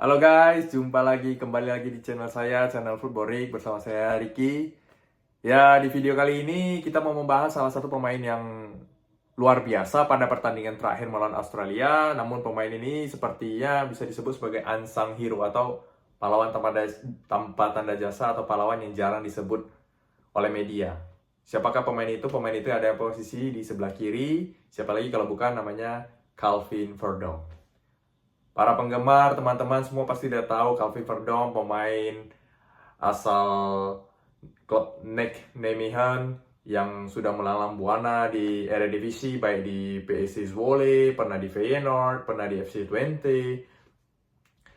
Halo guys, jumpa lagi kembali lagi di channel saya, channel Footballic bersama saya Ricky. Ya, di video kali ini kita mau membahas salah satu pemain yang luar biasa pada pertandingan terakhir melawan Australia. Namun pemain ini sepertinya bisa disebut sebagai unsung hero atau pahlawan tanpa tanda jasa atau pahlawan yang jarang disebut oleh media. Siapakah pemain itu? Pemain itu ada posisi di sebelah kiri. Siapa lagi kalau bukan namanya Calvin Verdong. Para penggemar, teman-teman semua pasti udah tahu Calvin Verdong, pemain asal klub NEC Nijmegen yang sudah melalang buana di Eredivisie, baik di PSV Zwolle, pernah di Feyenoord, pernah di FC Twente.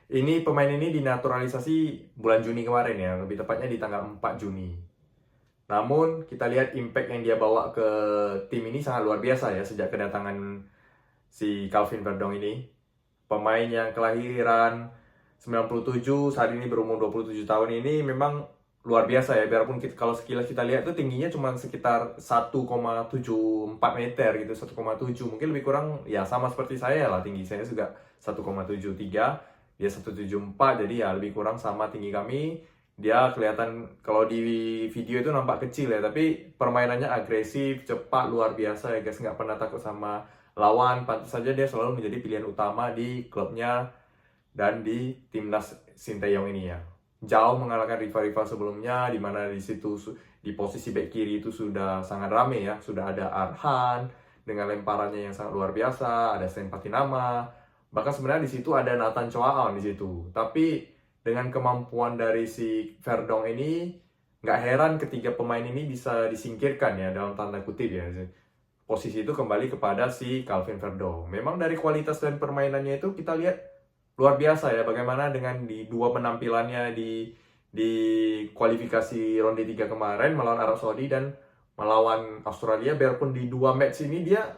Pemain ini dinaturalisasi bulan Juni kemarin ya, lebih tepatnya di tanggal 4 Juni. Namun kita lihat impact yang dia bawa ke tim ini sangat luar biasa ya sejak kedatangan si Calvin Verdong ini. Pemain yang kelahiran 97, saat ini berumur 27 tahun ini memang luar biasa ya. Biarpun kalau sekilas kita lihat tuh tingginya cuma sekitar 1,74 meter gitu, 1,7. Mungkin lebih kurang ya sama seperti saya lah, tinggi saya juga 1,73, dia 1,74, jadi ya lebih kurang sama tinggi kami. Dia kelihatan kalau di video itu nampak kecil ya, tapi permainannya agresif, cepat, luar biasa ya guys, nggak pernah takut sama lawan. Pantas saja dia selalu menjadi pilihan utama di klubnya dan di timnas Sinteyong ini ya. Jauh mengalahkan rival-rival sebelumnya, di mana di situ di posisi bek kiri itu sudah sangat rame ya. Sudah ada Arhan dengan lemparannya yang sangat luar biasa, ada Sen Patinama, bahkan sebenarnya di situ ada Nathan Choaon di situ. Tapi dengan kemampuan dari si Verdong ini, nggak heran ketiga pemain ini bisa disingkirkan ya dalam tanda kutip ya. Posisi itu kembali kepada si Calvin Verdong. Memang dari kualitas dan permainannya itu kita lihat luar biasa ya, bagaimana dengan di dua penampilannya di kualifikasi ronde 3 kemarin melawan Arab Saudi dan melawan Australia. Biarpun di dua match ini dia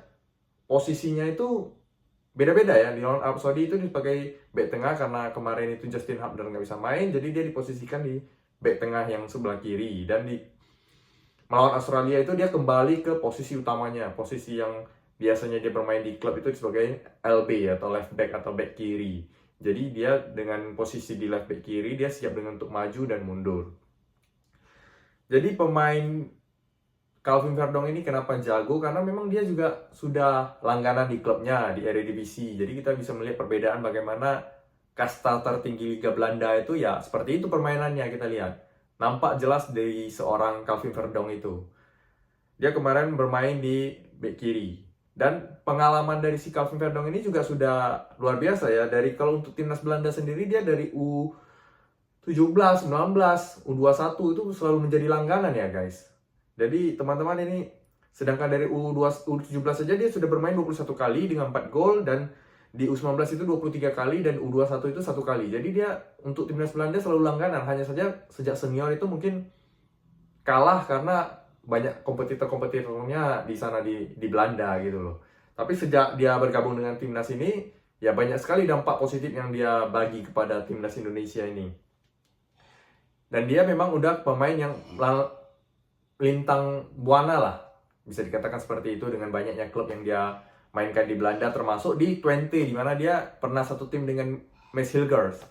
posisinya itu beda-beda ya. Di lawan Arab Saudi itu sebagai back tengah karena kemarin itu Justin Hubner nggak bisa main, jadi dia diposisikan di back tengah yang sebelah kiri. Dan di melawan Australia itu dia kembali ke posisi utamanya, posisi yang biasanya dia bermain di klub itu sebagai LB atau left back atau back kiri. Jadi dia dengan posisi di left back kiri, dia siap dengan untuk maju dan mundur. Jadi pemain Calvin Verdong ini kenapa jago? Karena memang dia juga sudah langganan di klubnya, di Eredivisie. Jadi kita bisa melihat perbedaan bagaimana kasta tertinggi Liga Belanda itu ya seperti itu permainannya kita lihat. Nampak jelas dari seorang Calvin Verdong itu. Dia kemarin bermain di bek kiri. Dan pengalaman dari si Calvin Verdong ini juga sudah luar biasa ya. Dari kalau untuk timnas Belanda sendiri dia dari U17, 19, U21 itu selalu menjadi langganan ya guys. Jadi teman-teman ini, sedangkan dari U17 saja dia sudah bermain 21 kali dengan 4 gol, dan di U19 itu 23 kali, dan U21 itu 1 kali. Jadi dia untuk timnas Belanda selalu langganan. Hanya saja sejak senior itu mungkin kalah karena banyak kompetitor-kompetitornya di sana di Belanda gitu loh. Tapi sejak dia bergabung dengan timnas ini, ya banyak sekali dampak positif yang dia bagi kepada timnas Indonesia ini. Dan dia memang udah pemain yang lintang buana lah, bisa dikatakan seperti itu, dengan banyaknya klub yang dia mainkan di Belanda, termasuk di Twente, di mana dia pernah satu tim dengan Mads Hilgers.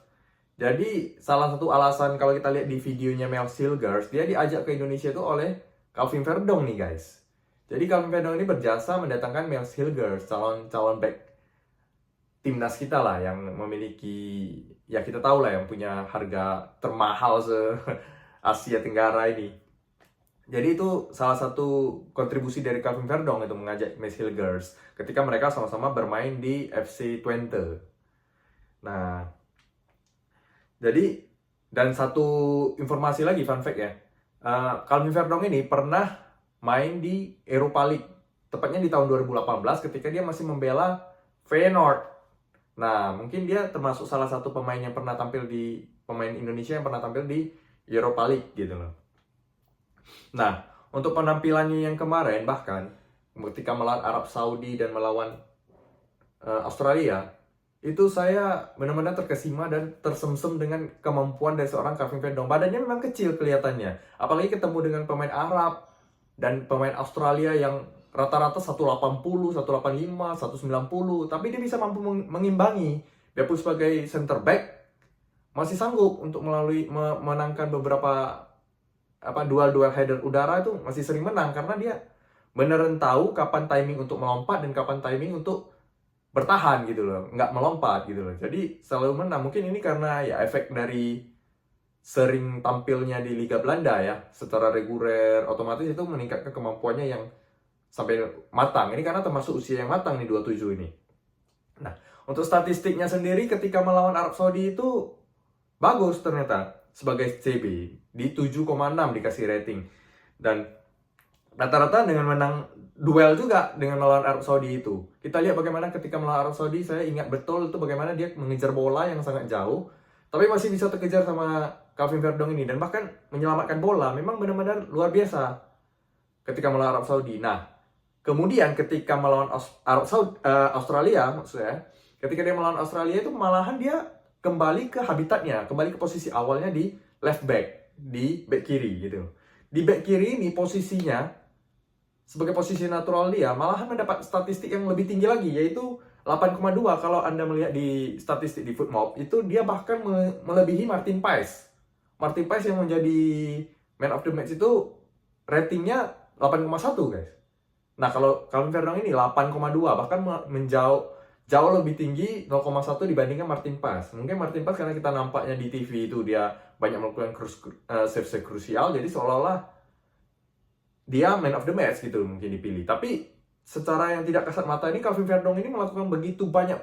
Jadi salah satu alasan kalau kita lihat di videonya Mads Hilgers, dia diajak ke Indonesia itu oleh Calvin Verdong nih guys. Jadi Calvin Verdong ini berjasa mendatangkan Mads Hilgers, calon back timnas kita lah, yang memiliki, ya kita tahu lah, yang punya harga termahal se Asia Tenggara ini. Jadi itu salah satu kontribusi dari Calvin Verdong itu mengajak Mads Hilgers ketika mereka sama-sama bermain di FC Twente. Nah, jadi, dan satu informasi lagi, fun fact ya, Calvin Verdong ini pernah main di Europa League, tepatnya di tahun 2018 ketika dia masih membela Feyenoord. Nah, mungkin dia termasuk salah satu pemain Indonesia yang pernah tampil di Europa League gitu loh. Nah, untuk penampilannya yang kemarin, bahkan ketika melawan Arab Saudi dan melawan Australia, itu saya benar-benar terkesima dan tersemsem dengan kemampuan dari seorang Calvin Verdong. Badannya memang kecil kelihatannya, apalagi ketemu dengan pemain Arab dan pemain Australia yang rata-rata 180, 185, 190, tapi dia bisa mampu mengimbangi. Biarpun sebagai center back, masih sanggup untuk menangkan beberapa duel header udara itu masih sering menang karena dia beneran tahu kapan timing untuk melompat dan kapan timing untuk bertahan gitu loh, nggak melompat gitu loh. Jadi selalu menang. Mungkin ini karena ya efek dari sering tampilnya di Liga Belanda ya, secara reguler, otomatis itu meningkatkan kemampuannya yang sampai matang. Ini karena termasuk usia yang matang nih 27 ini. Nah, untuk statistiknya sendiri ketika melawan Arab Saudi itu bagus ternyata sebagai CB di 7,6 dikasih rating. Dan rata-rata dengan menang duel juga dengan melawan Arab Saudi itu. Kita lihat bagaimana ketika melawan Arab Saudi, saya ingat betul itu bagaimana dia mengejar bola yang sangat jauh, tapi masih bisa terkejar sama Calvin Verdong ini, dan bahkan menyelamatkan bola. Memang benar-benar luar biasa ketika melawan Arab Saudi. Nah, kemudian ketika melawan Australia, maksudnya, ketika dia melawan Australia itu malahan dia kembali ke habitatnya, kembali ke posisi awalnya di left back, di back kiri gitu. Di back kiri ini posisinya sebagai posisi natural dia malahan mendapat statistik yang lebih tinggi lagi, yaitu 8,2. Kalau Anda melihat di statistik di FootMob, itu dia bahkan melebihi Martin Paes. Martin Paes yang menjadi man of the match itu ratingnya 8,1 guys. Nah, kalau Calvin Verdong ini 8,2, bahkan jauh lebih tinggi 0,1 dibandingkan Martin Paes. Mungkin Martin Paes karena kita nampaknya di TV itu dia banyak melakukan save krusial, jadi seolah-olah dia man of the match gitu mungkin dipilih. Tapi secara yang tidak kasat mata ini, Calvin Verdong ini melakukan begitu banyak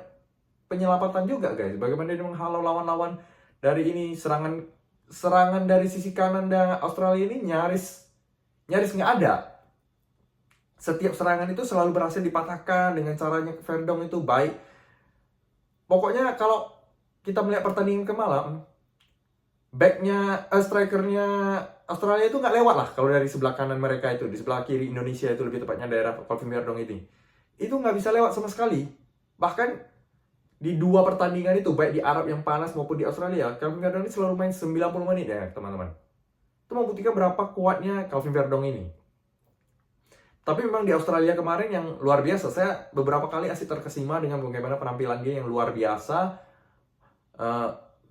penyelamatan juga guys. Bagaimana dia menghalau lawan-lawan dari ini, serangan dari sisi kanan dan Australia ini nyaris nggak ada. Setiap serangan itu selalu berhasil dipatahkan dengan caranya Verdong itu baik. Pokoknya kalau kita melihat pertandingan kemalam, strikernya Australia itu nggak lewat lah kalau dari sebelah kanan mereka itu, di sebelah kiri Indonesia itu lebih tepatnya daerah Calvin Verdong itu nggak bisa lewat sama sekali. Bahkan di dua pertandingan itu, baik di Arab yang panas maupun di Australia, Calvin Verdong ini selalu main 90 menit ya teman-teman. Itu membuktikan berapa kuatnya Calvin Verdong ini. Tapi memang di Australia kemarin yang luar biasa, saya beberapa kali asik terkesima dengan bagaimana penampilan dia yang luar biasa.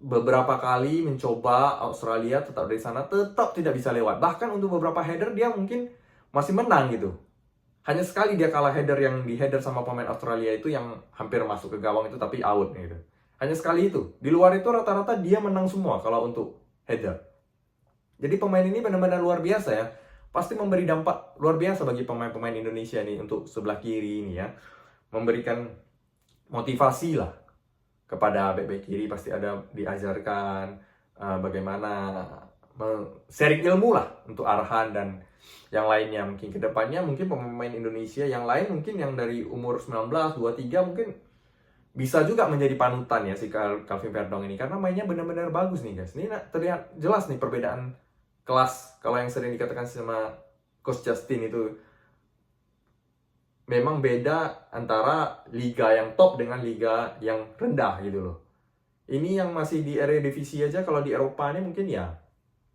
Beberapa kali mencoba Australia tetap dari sana, tetap tidak bisa lewat. Bahkan untuk beberapa header dia mungkin masih menang gitu. Hanya sekali dia kalah header yang di header sama pemain Australia itu yang hampir masuk ke gawang itu tapi out gitu. Hanya sekali itu. Di luar itu rata-rata dia menang semua kalau untuk header. Jadi pemain ini benar-benar luar biasa ya. Pasti memberi dampak luar biasa bagi pemain-pemain Indonesia nih untuk sebelah kiri ini ya. Memberikan motivasi lah kepada bek kiri, pasti ada diajarkan bagaimana sharing ilmu lah untuk arahan dan yang lainnya. Mungkin kedepannya mungkin pemain Indonesia yang lain mungkin yang dari umur 19, 23 mungkin bisa juga menjadi panutan ya si Calvin Verdong ini, karena mainnya benar-benar bagus nih guys. Ini terlihat jelas nih perbedaan kelas. Kalau yang sering dikatakan sama Coach Justin itu memang beda antara liga yang top dengan liga yang rendah gitu loh. Ini yang masih di Eredivisie aja, kalau di Eropa ini mungkin ya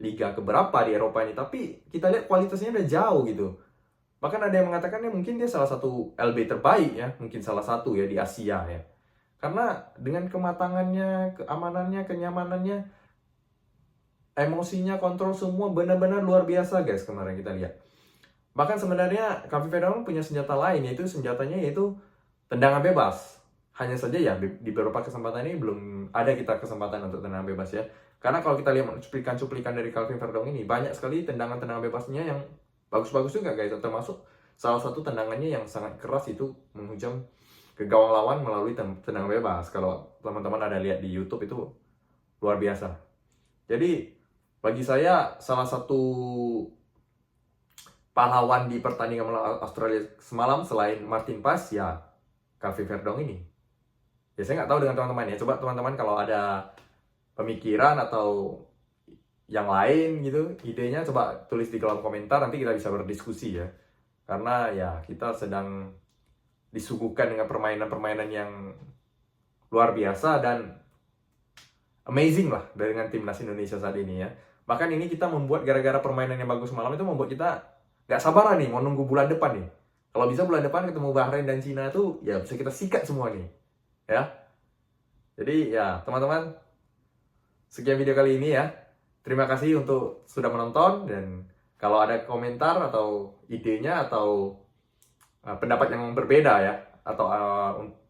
liga keberapa di Eropa ini, tapi kita lihat kualitasnya udah jauh gitu. Bahkan ada yang mengatakan ya mungkin dia salah satu LB terbaik ya, mungkin salah satu ya di Asia ya. Karena dengan kematangannya, keamanannya, kenyamanannya, emosinya, kontrol semua benar-benar luar biasa guys kemarin kita lihat. Bahkan sebenarnya Calvin Verdong punya senjata lain, yaitu senjatanya yaitu tendangan bebas. Hanya saja ya di beberapa kesempatan ini belum ada kita kesempatan untuk tendangan bebas ya. Karena kalau kita lihat cuplikan-cuplikan dari Calvin Verdong ini, banyak sekali tendangan-tendangan bebasnya yang bagus-bagus juga guys. Termasuk salah satu tendangannya yang sangat keras itu menghujam ke gawang lawan melalui tendangan bebas. Kalau teman-teman ada lihat di YouTube itu luar biasa. Jadi bagi saya salah satu pahlawan di pertandingan melawan Australia semalam selain Martin Paes ya Calvin Verdong ini. Ya saya nggak tahu dengan teman-teman ya. Coba teman-teman kalau ada pemikiran atau yang lain gitu, idenya coba tulis di kolom komentar, nanti kita bisa berdiskusi ya. Karena ya kita sedang disuguhkan dengan permainan-permainan yang luar biasa dan amazing lah dengan timnas Indonesia saat ini ya. Bahkan ini kita membuat gara-gara permainan yang bagus malam itu membuat kita nggak sabaran nih mau nunggu bulan depan nih. Kalau bisa bulan depan ketemu Bahrain dan Cina itu ya bisa kita sikat semua nih ya. Jadi ya teman-teman, sekian video kali ini ya. Terima kasih untuk sudah menonton, dan kalau ada komentar atau idenya atau pendapat yang berbeda ya, atau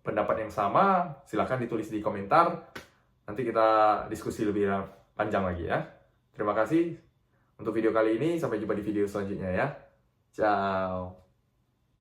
pendapat yang sama, silahkan ditulis di komentar. Nanti kita diskusi lebih panjang lagi ya. Terima kasih untuk video kali ini. Sampai jumpa di video selanjutnya ya. Ciao.